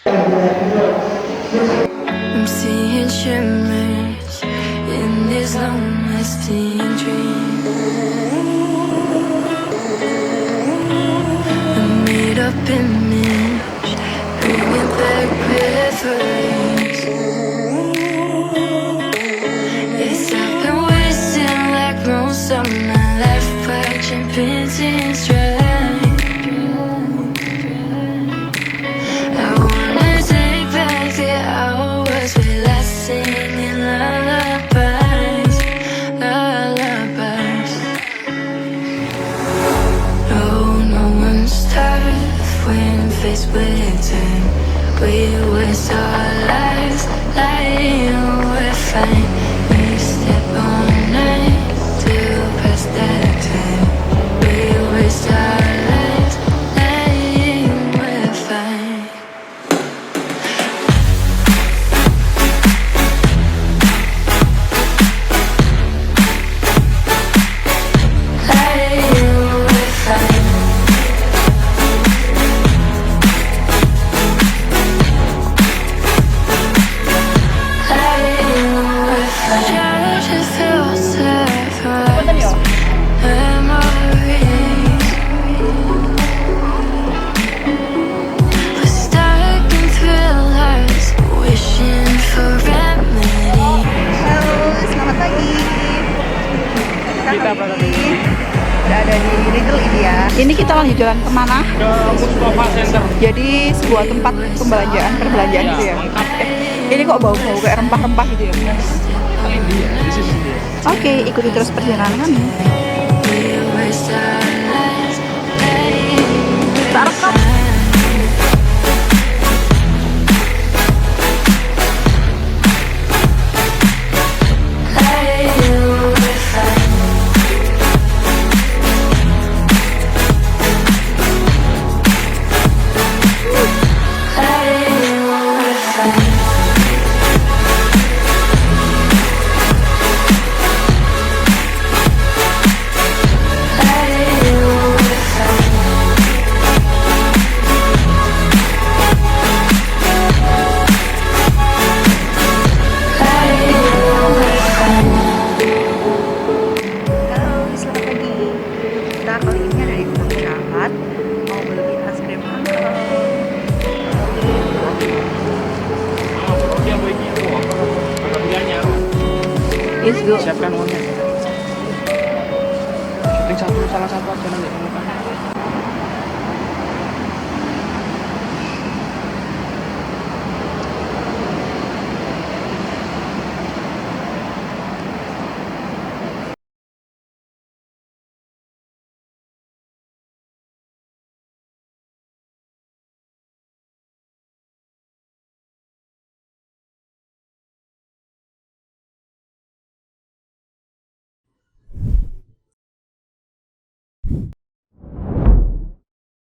I'm seeing shimmers in this long-lasting dream. A made-up image, bringing back memories. Yes, I've been wasting like most of my life, watching pins and stripes. Faced with time, we waste our lives lying we're fine. We step on night to pass that time. We waste our lives lying we're fine. Lying we're fine. Ini kita lagi jalan kemana? Ke Mustafa Center. Jadi sebuah tempat perbelanjaan gitu ya. Ini kok bau-bau kayak rempah-rempah gitu ya. Oke, ikuti terus perjalanan kami. Tak rekam. Siapkan uangnya. Syuting salah satu aja nanti kamu kan.